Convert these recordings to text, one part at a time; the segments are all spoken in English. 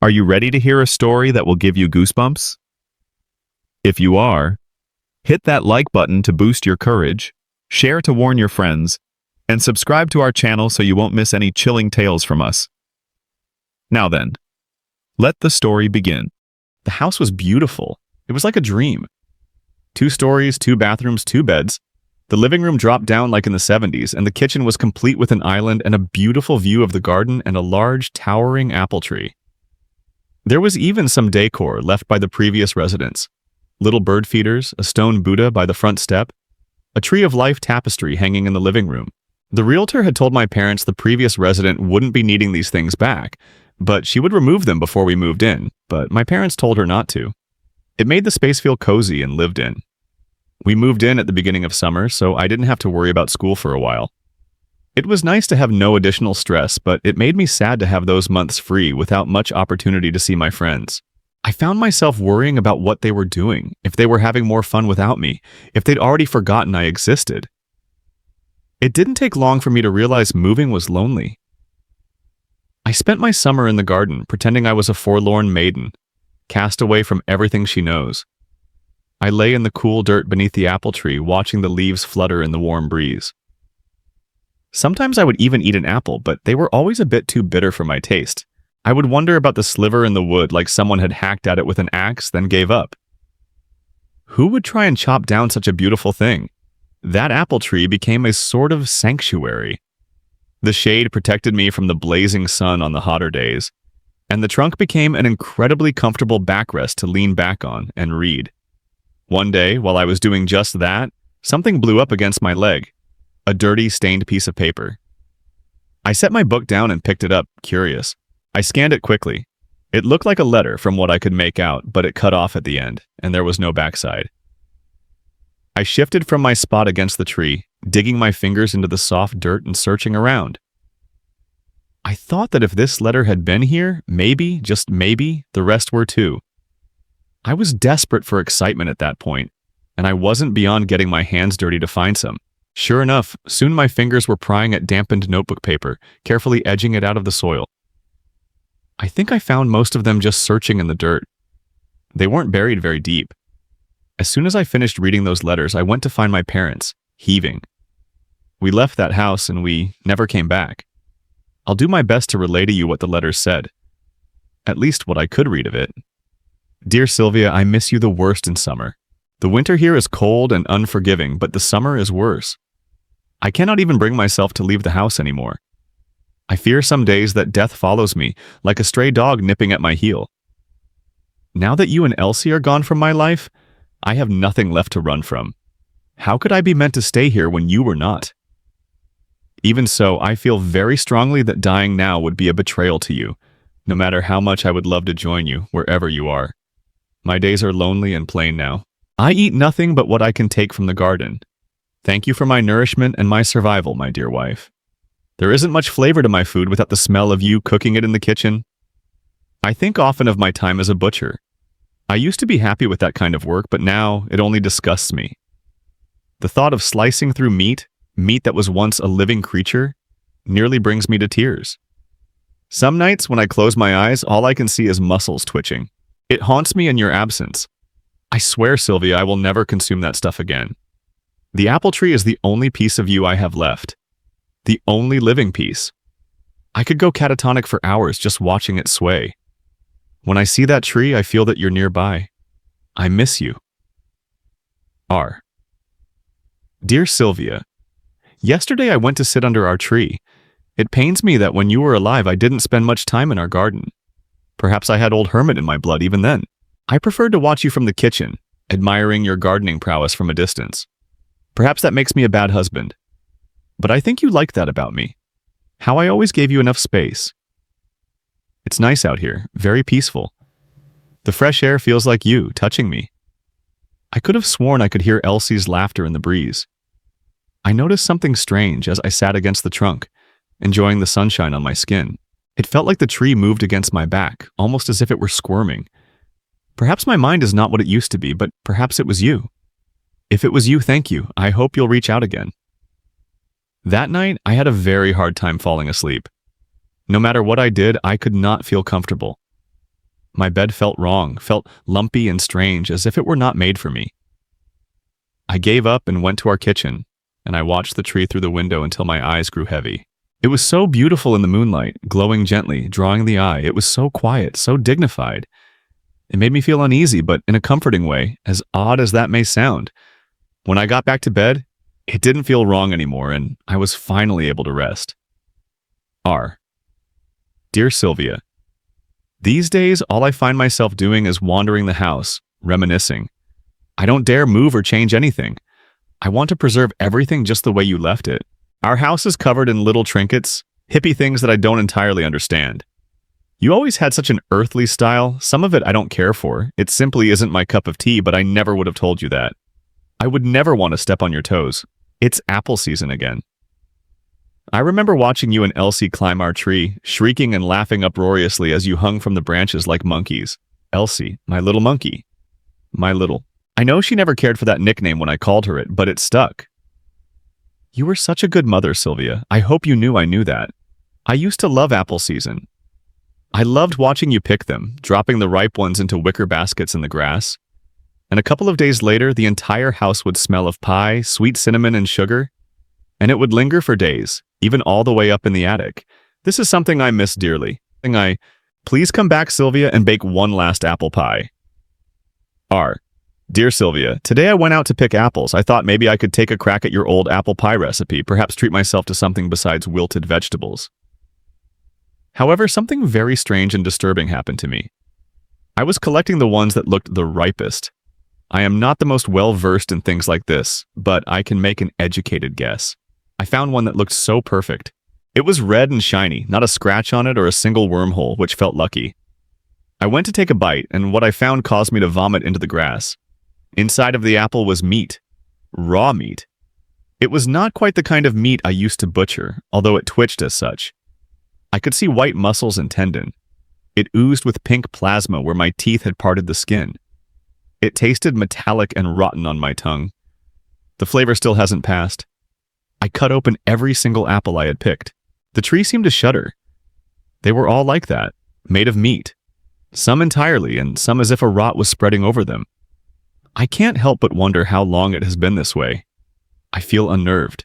Are you ready to hear a story that will give you goosebumps? If you are, hit that like button to boost your courage, share to warn your friends, and subscribe to our channel so you won't miss any chilling tales from us. Now then, let the story begin. The house was beautiful. It was like a dream. 2 stories, 2 bathrooms, 2 beds. The living room dropped down like in the 70s, and the kitchen was complete with an island and a beautiful view of the garden and a large, towering apple tree. There was even some decor left by the previous residents. Little bird feeders, a stone Buddha by the front step, a tree of life tapestry hanging in the living room. The realtor had told my parents the previous resident wouldn't be needing these things back, but she would remove them before we moved in, but my parents told her not to. It made the space feel cozy and lived in. We moved in at the beginning of summer, so I didn't have to worry about school for a while. It was nice to have no additional stress, but it made me sad to have those months free without much opportunity to see my friends. I found myself worrying about what they were doing, if they were having more fun without me, if they'd already forgotten I existed. It didn't take long for me to realize moving was lonely. I spent my summer in the garden, pretending I was a forlorn maiden, cast away from everything she knows. I lay in the cool dirt beneath the apple tree, watching the leaves flutter in the warm breeze. Sometimes I would even eat an apple, but they were always a bit too bitter for my taste. I would wonder about the sliver in the wood like someone had hacked at it with an axe, then gave up. Who would try and chop down such a beautiful thing? That apple tree became a sort of sanctuary. The shade protected me from the blazing sun on the hotter days, and the trunk became an incredibly comfortable backrest to lean back on and read. One day, while I was doing just that, something blew up against my leg, a dirty, stained piece of paper. I set my book down and picked it up, curious. I scanned it quickly. It looked like a letter from what I could make out, but it cut off at the end, and there was no backside. I shifted from my spot against the tree, digging my fingers into the soft dirt and searching around. I thought that if this letter had been here, maybe, just maybe, the rest were too. I was desperate for excitement at that point, and I wasn't beyond getting my hands dirty to find some. Sure enough, soon my fingers were prying at dampened notebook paper, carefully edging it out of the soil. I think I found most of them just searching in the dirt. They weren't buried very deep. As soon as I finished reading those letters, I went to find my parents, heaving. We left that house and we never came back. I'll do my best to relay to you what the letters said. At least what I could read of it. Dear Silvia, I miss you the worst in summer. The winter here is cold and unforgiving, but the summer is worse. I cannot even bring myself to leave the house anymore. I fear some days that death follows me, like a stray dog nipping at my heel. Now that you and Elsie are gone from my life, I have nothing left to run from. How could I be meant to stay here when you were not? Even so, I feel very strongly that dying now would be a betrayal to you, no matter how much I would love to join you, wherever you are. My days are lonely and plain now. I eat nothing but what I can take from the garden. Thank you for my nourishment and my survival, my dear wife. There isn't much flavor to my food without the smell of you cooking it in the kitchen. I think often of my time as a butcher. I used to be happy with that kind of work, but now it only disgusts me. The thought of slicing through meat that was once a living creature, nearly brings me to tears. Some nights when I close my eyes, all I can see is muscles twitching. It haunts me in your absence. I swear, Silvia, I will never consume that stuff again. The apple tree is the only piece of you I have left. The only living piece. I could go catatonic for hours just watching it sway. When I see that tree, I feel that you're nearby. I miss you. R. Dear Silvia, yesterday I went to sit under our tree. It pains me that when you were alive, I didn't spend much time in our garden. Perhaps I had old hermit in my blood even then. I preferred to watch you from the kitchen, admiring your gardening prowess from a distance. Perhaps that makes me a bad husband. But I think you liked that about me. How I always gave you enough space. It's nice out here, very peaceful. The fresh air feels like you, touching me. I could have sworn I could hear Elsie's laughter in the breeze. I noticed something strange as I sat against the trunk, enjoying the sunshine on my skin. It felt like the tree moved against my back, almost as if it were squirming. Perhaps my mind is not what it used to be, but perhaps it was you. If it was you, thank you. I hope you'll reach out again. That night, I had a very hard time falling asleep. No matter what I did, I could not feel comfortable. My bed felt wrong, felt lumpy and strange, as if it were not made for me. I gave up and went to our kitchen, and I watched the tree through the window until my eyes grew heavy. It was so beautiful in the moonlight, glowing gently, drawing the eye. It was so quiet, so dignified. It made me feel uneasy, but in a comforting way, as odd as that may sound. When I got back to bed, it didn't feel wrong anymore, and I was finally able to rest. R. Dear Silvia, these days, all I find myself doing is wandering the house, reminiscing. I don't dare move or change anything. I want to preserve everything just the way you left it. Our house is covered in little trinkets, hippie things that I don't entirely understand. You always had such an earthly style. Some of it I don't care for. It simply isn't my cup of tea, but I never would have told you that. I would never want to step on your toes. It's apple season again. I remember watching you and Elsie climb our tree, shrieking and laughing uproariously as you hung from the branches like monkeys. Elsie, my little monkey. My little. I know she never cared for that nickname when I called her it, but it stuck. You were such a good mother, Silvia. I hope you knew I knew that. I used to love apple season. I loved watching you pick them, dropping the ripe ones into wicker baskets in the grass. And a couple of days later, the entire house would smell of pie, sweet cinnamon, and sugar. And it would linger for days, even all the way up in the attic. This is something I miss dearly. Please come back, Silvia, and bake one last apple pie. R. Dear Silvia, today I went out to pick apples. I thought maybe I could take a crack at your old apple pie recipe, perhaps treat myself to something besides wilted vegetables. However, something very strange and disturbing happened to me. I was collecting the ones that looked the ripest. I am not the most well-versed in things like this, but I can make an educated guess. I found one that looked so perfect. It was red and shiny, not a scratch on it or a single wormhole, which felt lucky. I went to take a bite, and what I found caused me to vomit into the grass. Inside of the apple was meat. Raw meat. It was not quite the kind of meat I used to butcher, although it twitched as such. I could see white muscles and tendon. It oozed with pink plasma where my teeth had parted the skin. It tasted metallic and rotten on my tongue. The flavor still hasn't passed. I cut open every single apple I had picked. The tree seemed to shudder. They were all like that, made of meat. Some entirely, and some as if a rot was spreading over them. I can't help but wonder how long it has been this way. I feel unnerved.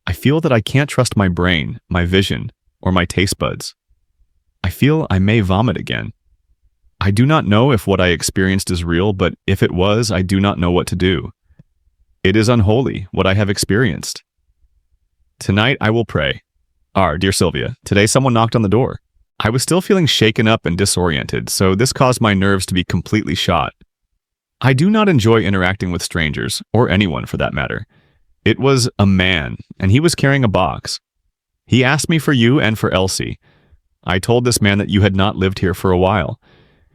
I feel that I can't trust my brain, my vision, or my taste buds. I feel I may vomit again. I do not know if what I experienced is real, but if it was, I do not know what to do. It is unholy, what I have experienced. Tonight I will pray. R. Dear Silvia, today someone knocked on the door. I was still feeling shaken up and disoriented, so this caused my nerves to be completely shot. I do not enjoy interacting with strangers, or anyone for that matter. It was a man, and he was carrying a box. He asked me for you and for Elsie. I told this man that you had not lived here for a while.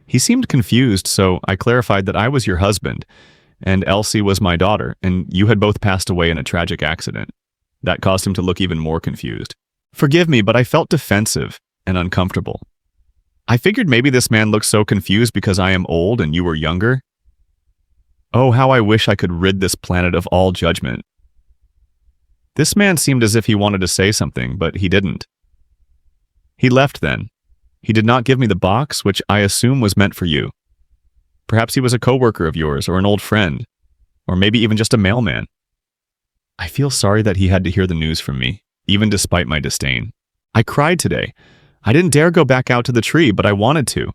He seemed confused, so I clarified that I was your husband, and Elsie was my daughter, and you had both passed away in a tragic accident. That caused him to look even more confused. Forgive me, but I felt defensive and uncomfortable. I figured maybe this man looked so confused because I am old and you were younger. Oh, how I wish I could rid this planet of all judgment. This man seemed as if he wanted to say something, but he didn't. He left then. He did not give me the box, which I assume was meant for you. Perhaps he was a coworker of yours or an old friend, or maybe even just a mailman. I feel sorry that he had to hear the news from me, even despite my disdain. I cried today. I didn't dare go back out to the tree, but I wanted to.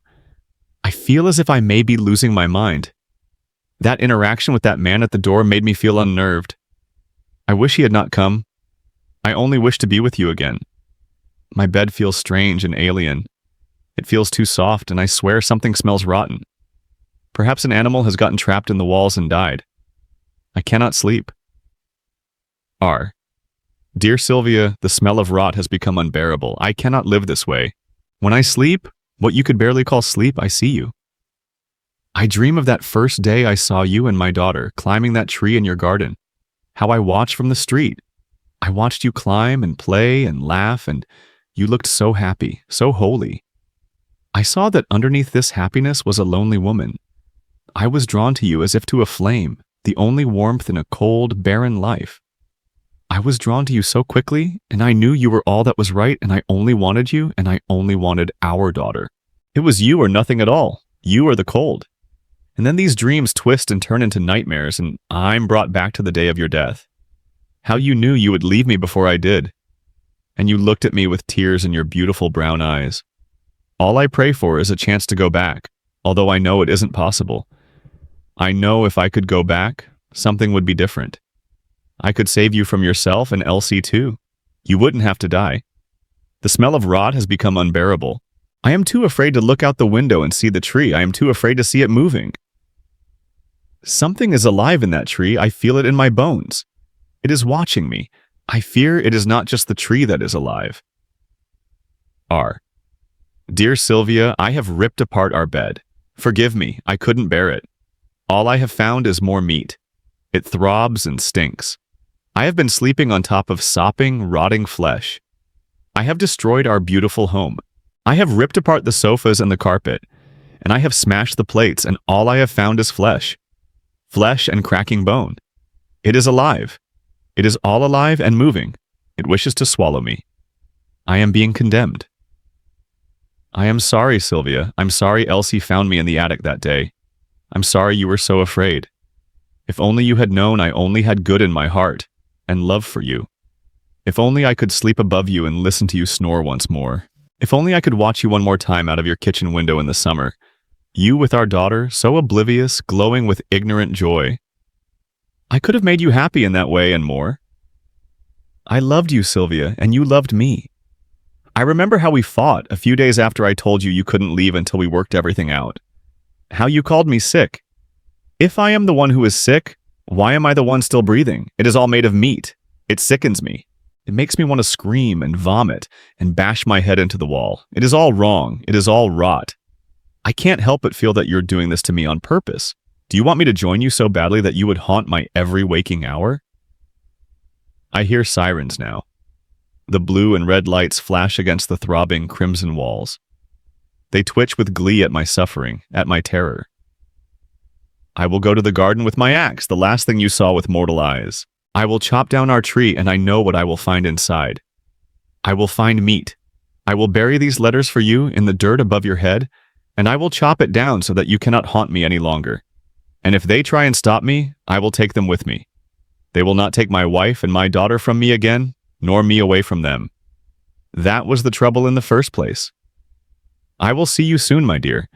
I feel as if I may be losing my mind. That interaction with that man at the door made me feel unnerved. I wish he had not come. I only wish to be with you again. My bed feels strange and alien. It feels too soft, and I swear something smells rotten. Perhaps an animal has gotten trapped in the walls and died. I cannot sleep. R. Dear Silvia, the smell of rot has become unbearable. I cannot live this way. When I sleep, what you could barely call sleep, I see you. I dream of that first day I saw you and my daughter climbing that tree in your garden. How I watched from the street. I watched you climb and play and laugh, and you looked so happy, so holy. I saw that underneath this happiness was a lonely woman. I was drawn to you as if to a flame, the only warmth in a cold, barren life. I was drawn to you so quickly, and I knew you were all that was right, and I only wanted you, and I only wanted our daughter. It was you or nothing at all. You or the cold. And then these dreams twist and turn into nightmares, and I'm brought back to the day of your death. How you knew you would leave me before I did. And you looked at me with tears in your beautiful brown eyes. All I pray for is a chance to go back, although I know it isn't possible. I know if I could go back, something would be different. I could save you from yourself and Elsie too. You wouldn't have to die. The smell of rot has become unbearable. I am too afraid to look out the window and see the tree. I am too afraid to see it moving. Something is alive in that tree. I feel it in my bones. It is watching me. I fear it is not just the tree that is alive. R. Dear Silvia, I have ripped apart our bed. Forgive me, I couldn't bear it. All I have found is more meat. It throbs and stinks. I have been sleeping on top of sopping, rotting flesh. I have destroyed our beautiful home. I have ripped apart the sofas and the carpet, and I have smashed the plates, and all I have found is flesh. Flesh and cracking bone. It is alive. It is all alive and moving. It wishes to swallow me. I am being condemned. I am sorry, Silvia. I'm sorry Elsie found me in the attic that day. I'm sorry you were so afraid. If only you had known I only had good in my heart and love for you. If only I could sleep above you and listen to you snore once more. If only I could watch you one more time out of your kitchen window in the summer. You with our daughter, so oblivious, glowing with ignorant joy. I could have made you happy in that way and more. I loved you, Silvia, and you loved me. I remember how we fought a few days after I told you you couldn't leave until we worked everything out. How you called me sick. If I am the one who is sick, why am I the one still breathing? It is all made of meat. It sickens me. It makes me want to scream and vomit and bash my head into the wall. It is all wrong. It is all rot. I can't help but feel that you're doing this to me on purpose. Do you want me to join you so badly that you would haunt my every waking hour? I hear sirens now. The blue and red lights flash against the throbbing crimson walls. They twitch with glee at my suffering, at my terror. I will go to the garden with my axe, the last thing you saw with mortal eyes. I will chop down our tree, and I know what I will find inside. I will find meat. I will bury these letters for you in the dirt above your head, and I will chop it down so that you cannot haunt me any longer. And if they try and stop me, I will take them with me. They will not take my wife and my daughter from me again, nor me away from them. That was the trouble in the first place. I will see you soon, my dear.